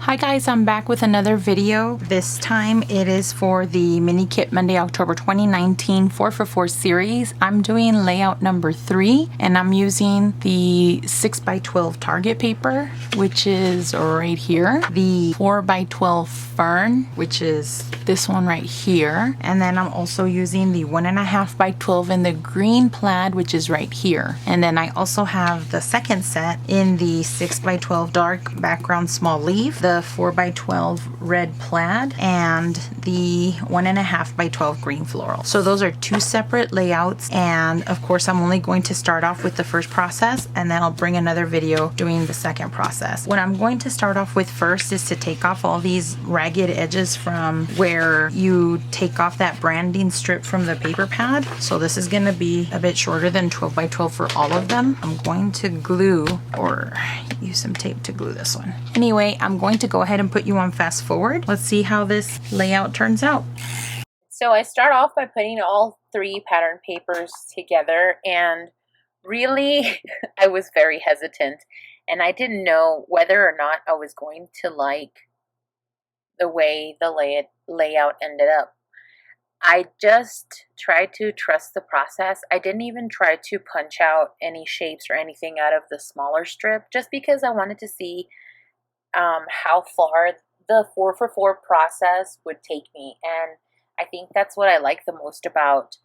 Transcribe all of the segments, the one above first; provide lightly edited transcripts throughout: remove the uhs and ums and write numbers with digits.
Hi guys, I'm back with another video. This time it is for the Mini Kit Monday, October 2019 4for4 series. I'm doing layout number 3 and I'm using the 6x12 Target paper, which is right here. The 4x12 Fern, which is this one right here. And then I'm also using the 1.5x12 in the green plaid, which is right here. And then I also have the second set in the 6x12 dark background small leaf, the 4x12 red plaid, and the 1.5x12 green floral. So those are two separate layouts, and of course I'm only going to start off with the first process and then I'll bring another video doing the second process. What I'm going to start off with first is to take off all these ragged edges from where you take off that branding strip from the paper pad. So this is going to be a bit shorter than 12x12 for all of them. I'm going to glue or use some tape to glue this one. Anyway, I'm going to go ahead and put you on fast forward. Let's see how this layout turns out. So I start off by putting all 3 pattern papers together, and really I was very hesitant and I didn't know whether or not I was going to like the way the layout ended up. I just tried to trust the process. I didn't even try to punch out any shapes or anything out of the smaller strip, just because I wanted to see how far the 4for4 process would take me. And I think that's what I like the most about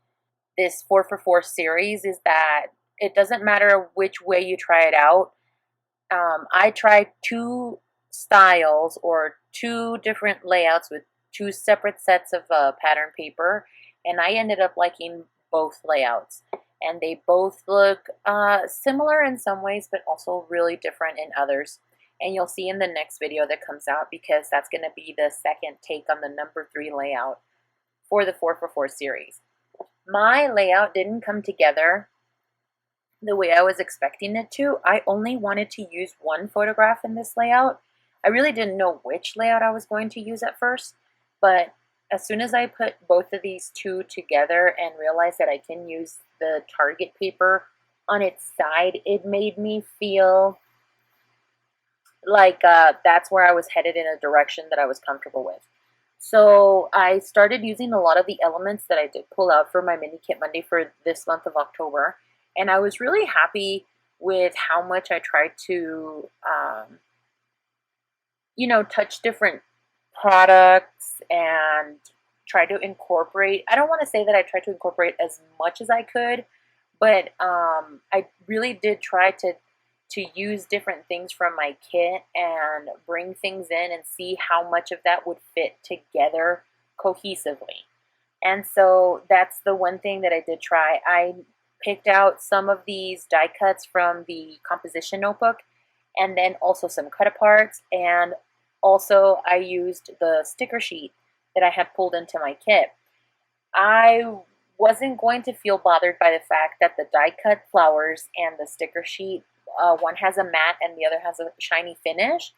this 4for4 series, is that it doesn't matter which way you try it out. I tried 2 styles or 2 different layouts with 2 separate sets of pattern paper, and I ended up liking both layouts. And they both look similar in some ways, but also really different in others. And you'll see in the next video that comes out, because that's going to be the second take on the number 3 layout for the 4for4 series. My layout didn't come together the way I was expecting it to. I only wanted to use one photograph in this layout. I really didn't know which layout I was going to use at first, but as soon as I put both of these 2 together and realized that I can use the Target paper on its side, it made me feel like that's where I was headed, in a direction that I was comfortable with. So I started using a lot of the elements that I did pull out for my Mini Kit Monday for this month of October, and I was really happy with how much I tried to touch different products and try to incorporate. I don't want to say that I tried to incorporate as much as I could, but I really did try to use different things from my kit and bring things in and see how much of that would fit together cohesively. And so that's the one thing that I did try. I picked out some of these die cuts from the composition notebook, and then also some cut aparts, and also I used the sticker sheet that I had pulled into my kit. I wasn't going to feel bothered by the fact that the die cut flowers and the sticker sheet, one has a matte and the other has a shiny finish.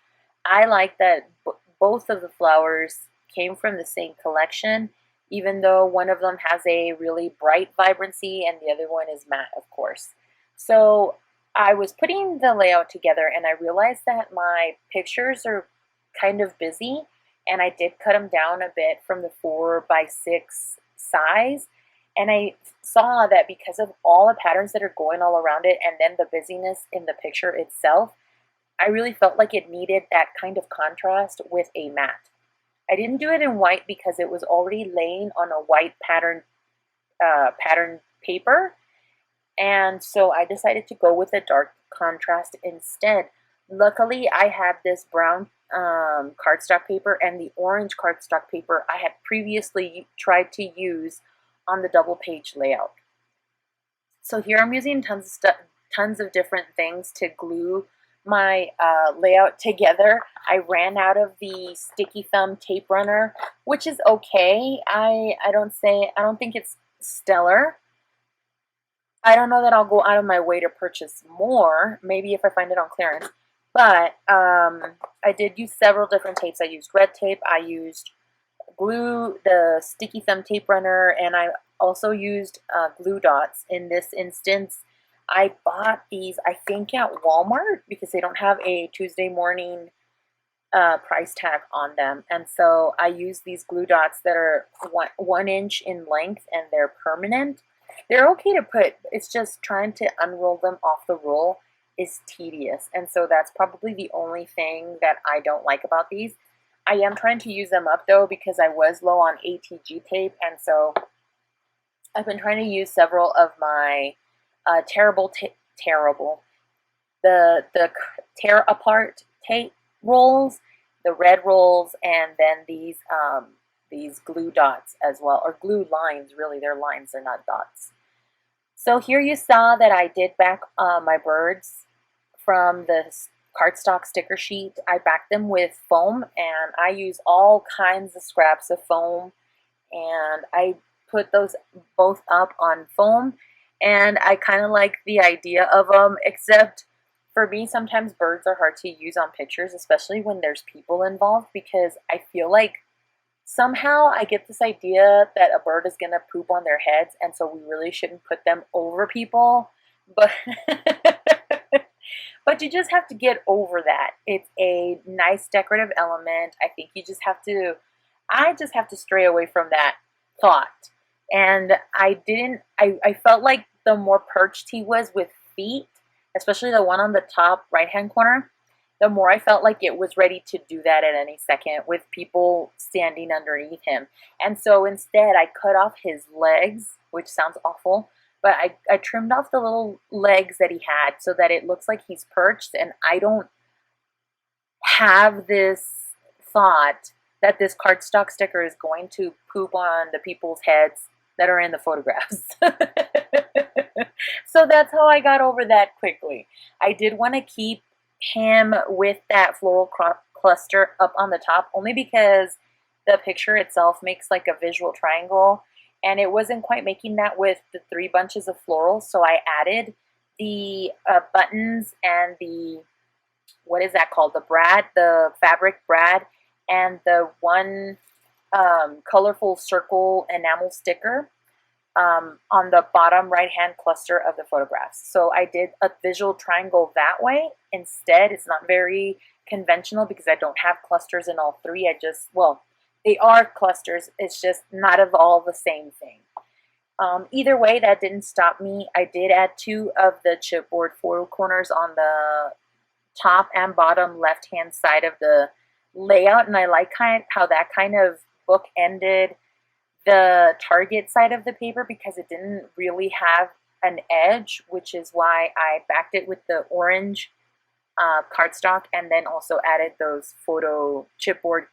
I like that both of the flowers came from the same collection, even though one of them has a really bright vibrancy and the other one is matte, of course. So I was putting the layout together and I realized that my pictures are kind of busy, and I did cut them down a bit from the 4x6 size. And I saw that because of all the patterns that are going all around it and then the busyness in the picture itself, I really felt like it needed that kind of contrast with a matte. I didn't do it in white because it was already laying on a white pattern paper, and so I decided to go with a dark contrast instead. Luckily, I had this brown cardstock paper and the orange cardstock paper I had previously tried to use on the double page layout. So here I'm using tons of different things to glue my layout together. I ran out of the sticky thumb tape runner, which is okay. I don't think it's stellar. I don't know that I'll go out of my way to purchase more, maybe if I find it on clearance. But I did use several different tapes. I used red tape, I used glue, the sticky thumb tape runner, and I also used glue dots in this instance. I bought these, I think, at Walmart because they don't have a Tuesday morning price tag on them. And so I use these glue dots that are 1 inch in length and they're permanent. They're okay to put, it's just trying to unroll them off the roll is tedious. And so that's probably the only thing that I don't like about these. I am trying to use them up though because I was low on ATG tape, and so I've been trying to use several of my the tear apart tape rolls, the red rolls, and then these glue dots as well, or glue lines. Really, they're lines, they're not dots. So here you saw that I did back my birds from the cardstock sticker sheet. I backed them with foam, and I use all kinds of scraps of foam, and I put those both up on foam, and I kind of like the idea of them, except for me, sometimes birds are hard to use on pictures, especially when there's people involved, because I feel like somehow I get this idea that a bird is going to poop on their heads, and so we really shouldn't put them over people, but but you just have to get over that. It's a nice decorative element. I think I just have to stray away from that thought. And I felt like the more perched he was with feet, especially the one on the top right-hand corner, the more I felt like it was ready to do that at any second with people standing underneath him. And so instead I cut off his legs, which sounds awful, but I trimmed off the little legs that he had so that it looks like he's perched, and I don't have this thought that this cardstock sticker is going to poop on the people's heads that are in the photographs. So that's how I got over that quickly. I did want to keep him with that floral cluster up on the top, only because the picture itself makes like a visual triangle, and it wasn't quite making that with the 3 bunches of florals, so I added the buttons and the, what is that called, the fabric brad, and the one colorful circle enamel sticker on the bottom right-hand cluster of the photographs. So I did a visual triangle that way instead. It's not very conventional because I don't have clusters in all 3. Well, they are clusters. It's just not of all the same thing. Either way, that didn't stop me. I did add 2 of the chipboard foil corners on the top and bottom left-hand side of the layout, and I like how that kind of book-ended the target side of the paper because it didn't really have an edge, which is why I backed it with the orange cardstock and then also added those chipboard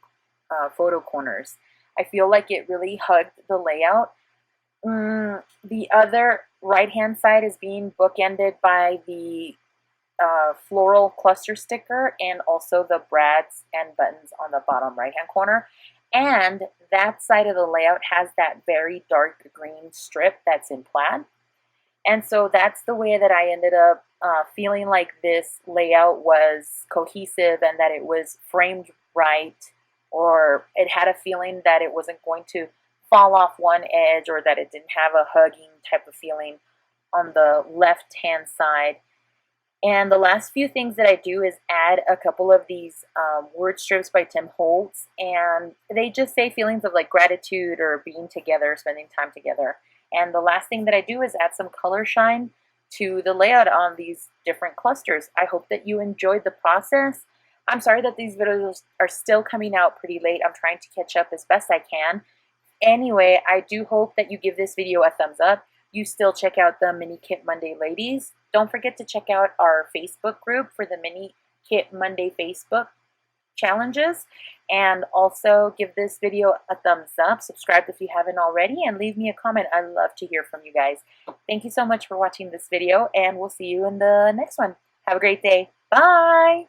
photo corners. I feel like it really hugged the layout. The other right-hand side is being bookended by the floral cluster sticker and also the brads and buttons on the bottom right-hand corner. And that side of the layout has that very dark green strip that's in plaid. And so that's the way that I ended up feeling like this layout was cohesive and that it was framed right, or it had a feeling that it wasn't going to fall off one edge, or that it didn't have a hugging type of feeling on the left-hand side. And the last few things that I do is add a couple of these word strips by Tim Holtz, and they just say feelings of like gratitude or being together, spending time together. And the last thing that I do is add some color shine to the layout on these different clusters. I hope that you enjoyed the process. I'm sorry that these videos are still coming out pretty late. I'm trying to catch up as best I can. Anyway, I do hope that you give this video a thumbs up. You still check out the Mini Kit Monday ladies. Don't forget to check out our Facebook group for the Mini Kit Monday Facebook challenges. And also give this video a thumbs up. Subscribe if you haven't already, and leave me a comment. I love to hear from you guys. Thank you so much for watching this video, and we'll see you in the next one. Have a great day. Bye!